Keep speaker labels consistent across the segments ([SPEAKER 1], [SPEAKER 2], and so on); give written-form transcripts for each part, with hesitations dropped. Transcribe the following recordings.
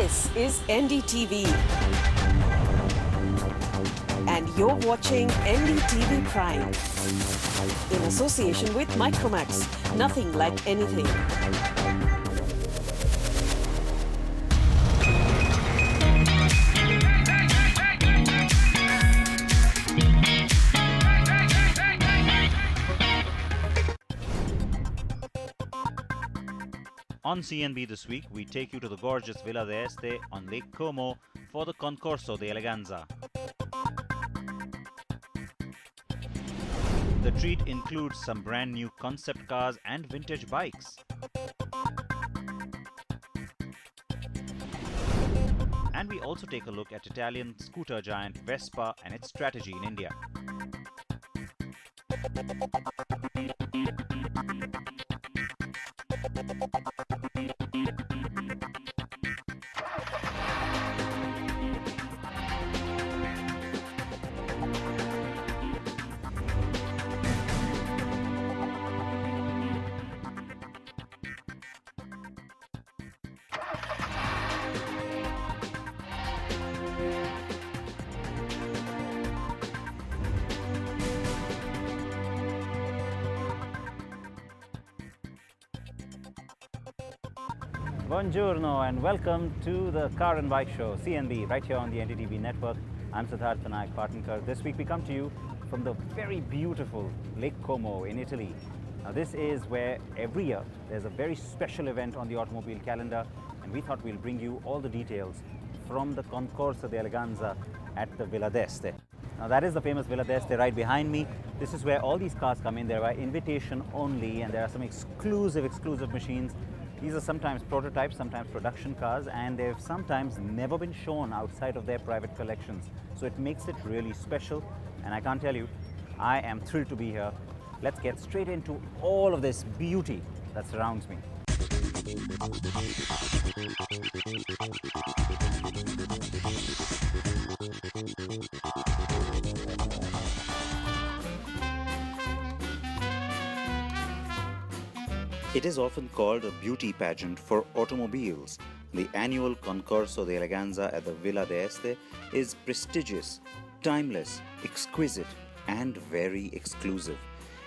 [SPEAKER 1] This is NDTV. And you're watching NDTV Prime. In association with Micromax. Nothing like anything.
[SPEAKER 2] On CNB this week, we take you to the gorgeous Villa d'Este on Lake Como for the Concorso de Eleganza. The treat includes some brand new concept cars and vintage bikes. And we also take a look at Italian scooter giant Vespa and its strategy in India. Buongiorno and welcome to the Car and Bike Show, CNB, right here on the NDTV network. I'm Siddharth Vinayak Partner. This week we come to you from the very beautiful Lake Como in Italy. Now this is where every year there's a very special event on the automobile calendar, and we thought we'll bring you all the details from the Concorso di Eleganza at the Villa d'Este. Now that is the famous Villa d'Este right behind me. This is where all these cars come in. They're by invitation only, and there are some exclusive machines. These are sometimes prototypes, sometimes production cars, and they've sometimes never been shown outside of their private collections. So it makes it really special, and I can't tell you, I am thrilled to be here. Let's get straight into all of this beauty that surrounds me. It is often called a beauty pageant for automobiles. The annual Concorso de Eleganza at the Villa d'Este is prestigious, timeless, exquisite, and very exclusive.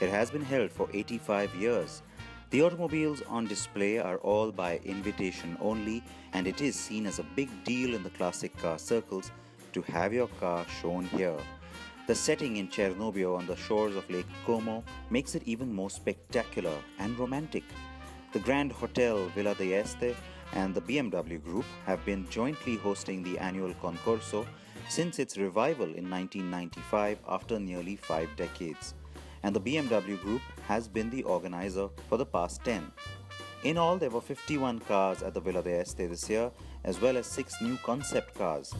[SPEAKER 2] It has been held for 85 years. The automobiles on display are all by invitation only, and it is seen as a big deal in the classic car circles to have your car shown here. The setting in Cernobbio on the shores of Lake Como makes it even more spectacular and romantic. The Grand Hotel Villa d'Este and the BMW Group have been jointly hosting the annual Concorso since its revival in 1995 after nearly 5 decades. And the BMW Group has been the organizer for the past 10. In all, there were 51 cars at the Villa d'Este this year, as well as 6 new concept cars.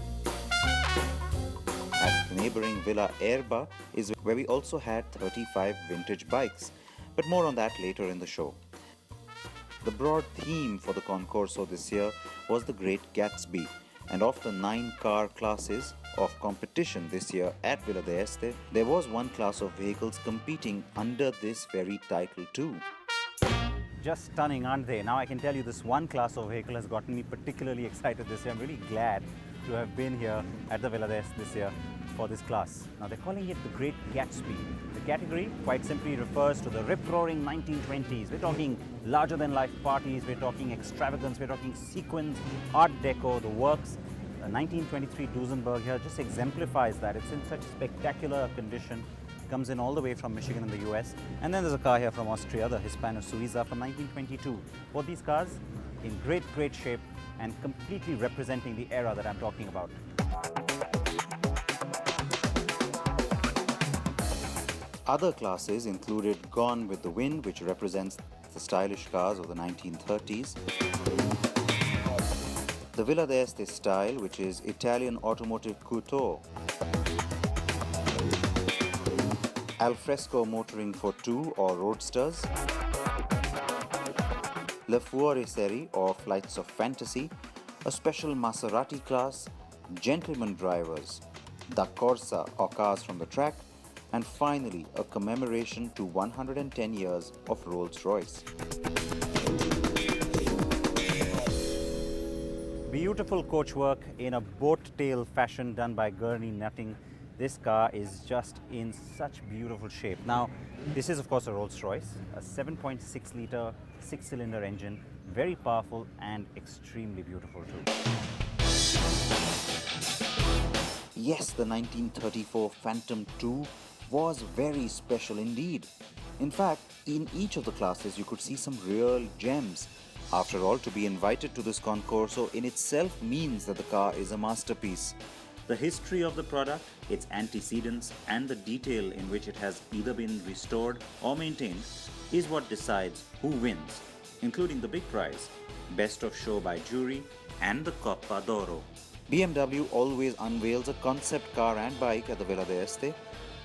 [SPEAKER 2] At the neighboring Villa Erba is where we also had 35 vintage bikes, but more on that later in the show. The broad theme for the Concorso this year was the Great Gatsby, and of the 9 car classes of competition this year at Villa d'Este, there was one class of vehicles competing under this very title too. Just stunning, aren't they? Now I can tell you this one class of vehicle has gotten me particularly excited this year. I'm really glad to have been here at the Villa d'Este this year for this class. Now they're calling it the Great Gatsby. The category quite simply refers to the rip-roaring 1920s. We're talking larger-than-life parties, we're talking extravagance, we're talking sequins, art deco, the works. The 1923 Duesenberg here just exemplifies that. It's in such spectacular condition. Comes in all the way from Michigan in the US. And then there's a car here from Austria, the Hispano Suiza from 1922. Both these cars in great shape and completely representing the era that I'm talking about. Other classes included Gone with the Wind, which represents the stylish cars of the 1930s. The Villa d'Este style, which is Italian automotive couture. Alfresco motoring for 2 or roadsters. Le Fuori Serie or Flights of Fantasy, a special Maserati class, gentleman drivers, Da Corsa or cars from the track, and finally a commemoration to 110 years of Rolls-Royce.
[SPEAKER 3] Beautiful coachwork in a boat tail fashion done by Gurney Nutting. This car is just in such beautiful shape. Now, this is of course a Rolls-Royce, a 7.6 litre, 6-cylinder engine, very powerful and extremely beautiful too.
[SPEAKER 2] Yes, the 1934 Phantom 2 was very special indeed. In fact, in each of the classes you could see some real gems. After all, to be invited to this Concorso in itself means that the car is a masterpiece. The history of the product, its antecedents, and the detail in which it has either been restored or maintained is what decides who wins, including the big prize, Best of Show by Jury, and the Coppa d'Oro. BMW always unveils a concept car and bike at the Villa d'Este.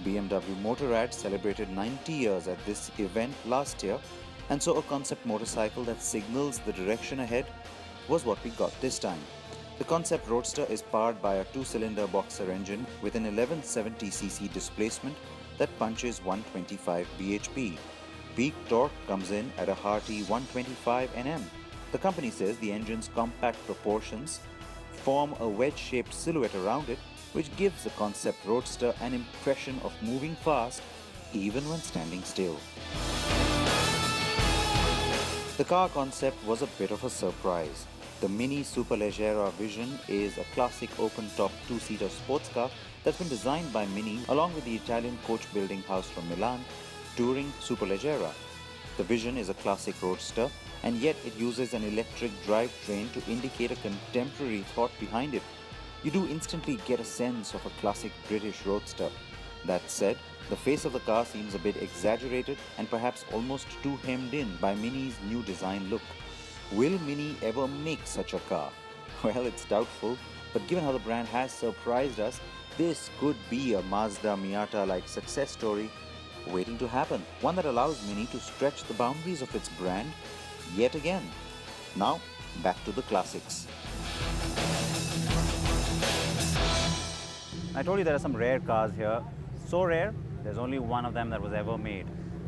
[SPEAKER 2] BMW Motorrad celebrated 90 years at this event last year, and so a concept motorcycle that signals the direction ahead was what we got this time. The concept roadster is powered by a 2-cylinder boxer engine with an 1170cc displacement that punches 125 bhp. Peak torque comes in at a hearty 125 Nm. The company says the engine's compact proportions form a wedge-shaped silhouette around it, which gives the concept roadster an impression of moving fast even when standing still. The car concept was a bit of a surprise. The Mini Superleggera Vision is a classic open-top 2-seater sports car that's been designed by Mini along with the Italian coach building house from Milan, Touring Superleggera. The Vision is a classic roadster, and yet it uses an electric drivetrain to indicate a contemporary thought behind it. You do instantly get a sense of a classic British roadster. That said, the face of the car seems a bit exaggerated and perhaps almost too hemmed in by Mini's new design look. Will Mini ever make such a car? Well, it's doubtful, but given how the brand has surprised us, this could be a Mazda Miata-like success story waiting to happen. One that allows Mini to stretch the boundaries of its brand yet again. Now, back to the classics.
[SPEAKER 3] I told you there are some rare cars here. So rare, there's only one of them that was ever made.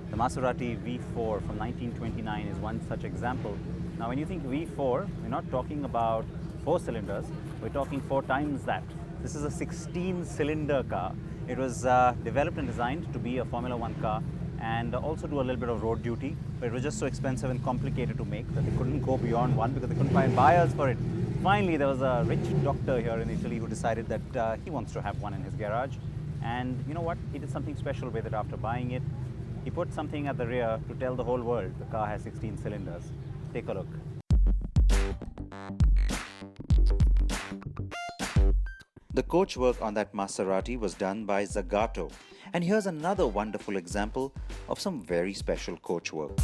[SPEAKER 3] The Maserati V4 from 1929 is one such example. Now when you think V4, we're not talking about 4 cylinders, we're talking 4 times that. This is a 16-cylinder car. It was developed and designed to be a Formula One car and also do a little bit of road duty, but it was just so expensive and complicated to make that they couldn't go beyond one because they couldn't find buyers for it. Finally, there was a rich doctor here in Italy who decided that he wants to have one in his garage. And you know what? He did something special with it after buying it. He put something at the rear to tell the whole world the car has 16 cylinders. Take a look.
[SPEAKER 2] The coachwork on that Maserati was done by Zagato. And here's another wonderful example of some very special coachwork.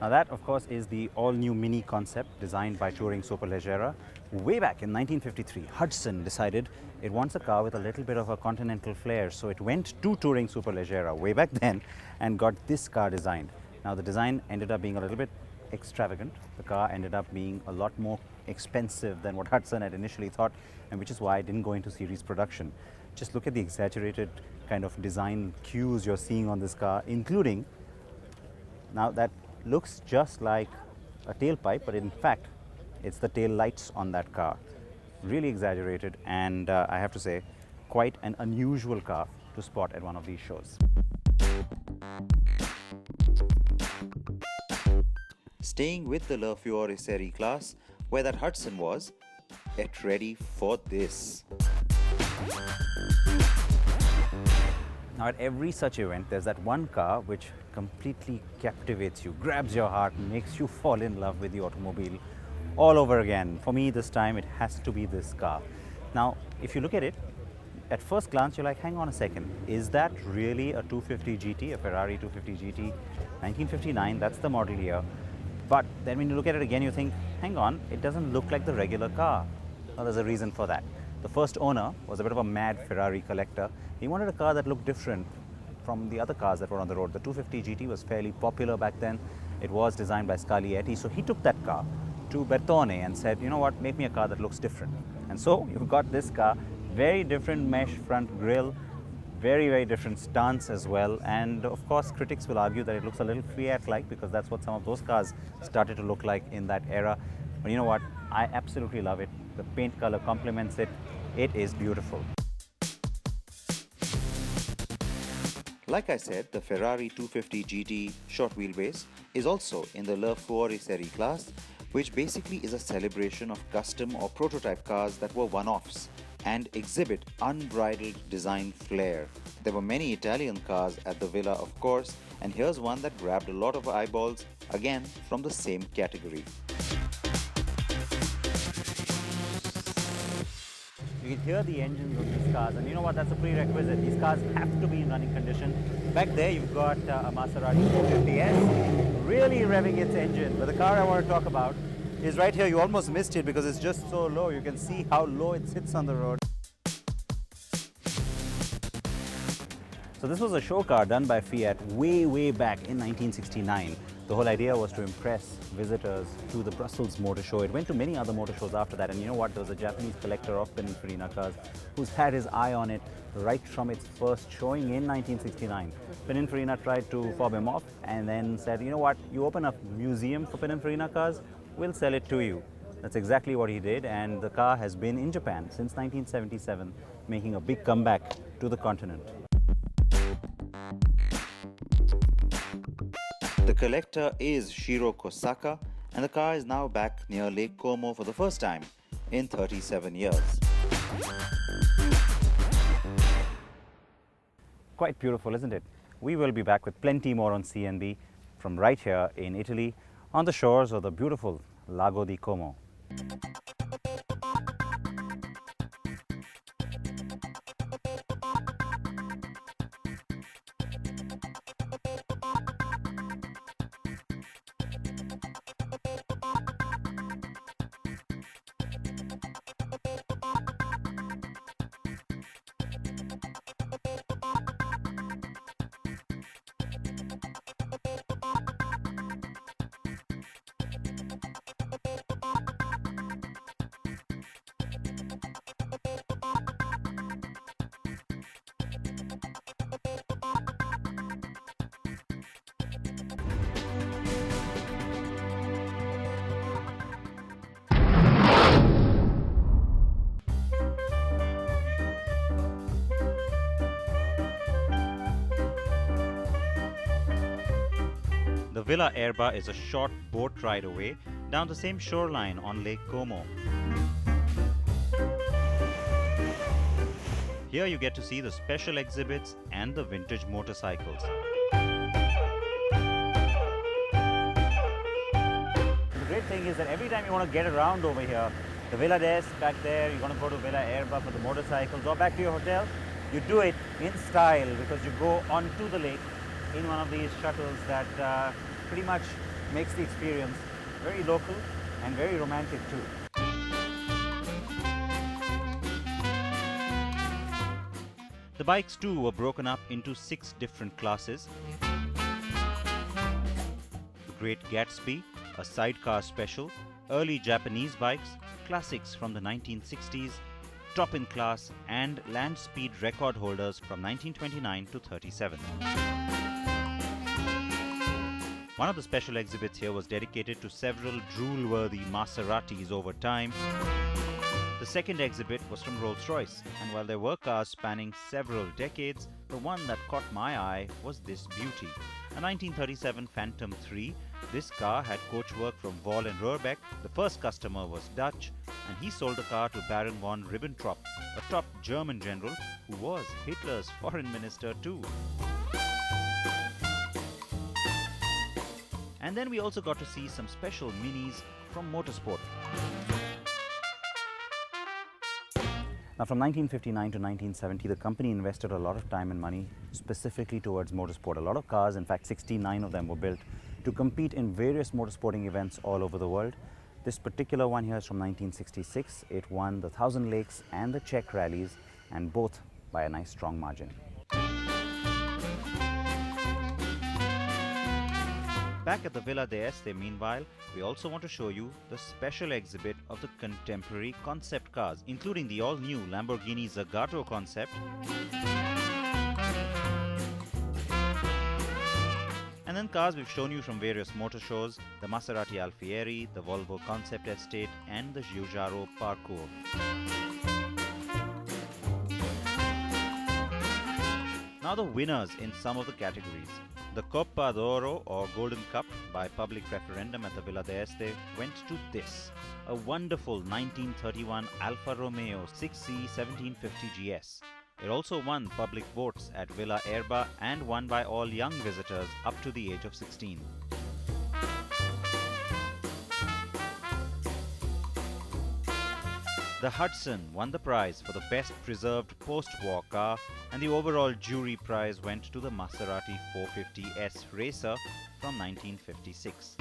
[SPEAKER 3] Now that, of course, is the all-new Mini concept designed by Touring Superleggera. Way back in 1953, Hudson decided it wants a car with a little bit of a continental flair, so it went to Touring Superleggera way back then and got this car designed. Now the design ended up being a little bit extravagant. The car ended up being a lot more expensive than what Hudson had initially thought, and which is why it didn't go into series production. Just look at the exaggerated kind of design cues you're seeing on this car, including now that looks just like a tailpipe, but in fact, it's the tail lights on that car. Really exaggerated, and I have to say, quite an unusual car to spot at one of these shows.
[SPEAKER 2] Staying with the Le Fiore Serie class, where that Hudson was, get ready for this.
[SPEAKER 3] Now at every such event, there's that one car which completely captivates you, grabs your heart, makes you fall in love with the automobile all over again. For me this time, it has to be this car. Now, if you look at it, at first glance, you're like, hang on a second, is that really a 250 GT, a Ferrari 250 GT? 1959, that's the model year. But then when you look at it again, you think, hang on, it doesn't look like the regular car. Well, there's a reason for that. The first owner was a bit of a mad Ferrari collector. He wanted a car that looked different from the other cars that were on the road. The 250 GT was fairly popular back then. It was designed by Scaglietti, so he took that car to Bertone and said, you know what, make me a car that looks different. And so you've got this car, very different mesh front grille, Very, very different stance as well. And of course, critics will argue that it looks a little Fiat-like because that's what some of those cars started to look like in that era. But you know what? I absolutely love it. The paint color complements it. It is beautiful.
[SPEAKER 2] Like I said, the Ferrari 250 GT short wheelbase is also in the Le Fuori Serie class, which basically is a celebration of custom or prototype cars that were one-offs and exhibit unbridled design flair. There were many Italian cars at the villa, of course, and here's one that grabbed a lot of eyeballs, again from the same category.
[SPEAKER 3] You can hear the engines of these cars, and you know what? That's a prerequisite. These cars have to be in running condition. Back there, you've got a Maserati 450S really revving its engine. But the car I want to talk about is right here. You almost missed it because it's just so low. You can see how low it sits on the road. So this was a show car done by Fiat way, way back in 1969. The whole idea was to impress visitors to the Brussels Motor Show. It went to many other motor shows after that, and you know what? There was a Japanese collector of Pininfarina cars who's had his eye on it right from its first showing in 1969. Pininfarina tried to fob him off and then said, you know what? You open a museum for Pininfarina cars, we'll sell it to you. That's exactly what he did, and the car has been in Japan since 1977, making a big comeback to the continent.
[SPEAKER 2] The collector is Shiro Kosaka, and the car is now back near Lake Como for the first time in 37 years.
[SPEAKER 3] Quite beautiful, isn't it? We will be back with plenty more on CNB from right here in Italy on the shores of the beautiful Lago di Como. The Villa Erba is a short boat ride away down the same shoreline on Lake Como. Here you get to see the special exhibits and the vintage motorcycles. The great thing is that every time you want to get around over here, the Villa d'Es back there, you're going to go to Villa Erba for the motorcycles or back to your hotel, you do it in style because you go onto the lake in one of these shuttles that pretty much makes the experience very local and very romantic too. The bikes too were broken up into 6 different classes. The Great Gatsby, a sidecar special, early Japanese bikes, classics from the 1960s, top in class and land speed record holders from 1929 to 37. One of the special exhibits here was dedicated to several drool-worthy Maseratis over time. The second exhibit was from Rolls-Royce, and while there were cars spanning several decades, the one that caught my eye was this beauty. A 1937 Phantom 3, this car had coachwork from Voll and Roerbeck. The first customer was Dutch, and he sold the car to Baron von Ribbentrop, a top German general who was Hitler's foreign minister too. And then we also got to see some special minis from motorsport. Now from 1959 to 1970, the company invested a lot of time and money specifically towards motorsport. A lot of cars, in fact 69 of them were built to compete in various motorsporting events all over the world. This particular one here is from 1966. It won the 1000 Lakes and the Czech rallies, and both by a nice strong margin. Back at the Villa d'Es, meanwhile, we also want to show you the special exhibit of the contemporary concept cars, including the all-new Lamborghini Zagato concept, And then cars we've shown you from various motor shows, the Maserati Alfieri, the Volvo Concept Estate and the Giugiaro Parcours. Now the winners in some of the categories. The Coppa d'Oro or Golden Cup by public referendum at the Villa d'Este went to this. A wonderful 1931 Alfa Romeo 6C 1750 GS. It also won public votes at Villa Erba and won by all young visitors up to the age of 16. The Hudson won the prize for the best preserved post-war car, and the overall jury prize went to the Maserati 450S Racer from 1956.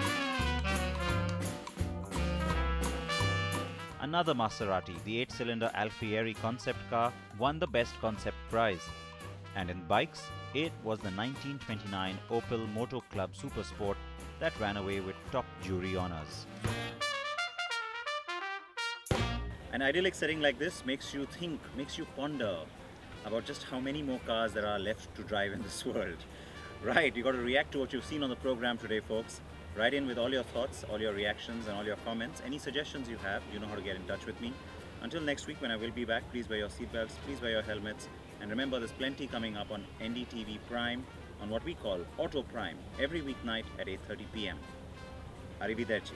[SPEAKER 3] Another Maserati, the 8-cylinder Alfieri concept car, won the best concept prize. And in bikes, it was the 1929 Opel Moto Club Supersport that ran away with top jury honors. An idyllic setting like this makes you think, makes you ponder about just how many more cars there are left to drive in this world. Right, you got to react to what you've seen on the program today, folks. Write in with all your thoughts, all your reactions and all your comments. Any suggestions you have, you know how to get in touch with me. Until next week when I will be back, please wear your seatbelts, please wear your helmets. And remember, there's plenty coming up on NDTV Prime, on what we call Auto Prime, every weeknight at 8:30 p.m. Arrivederci.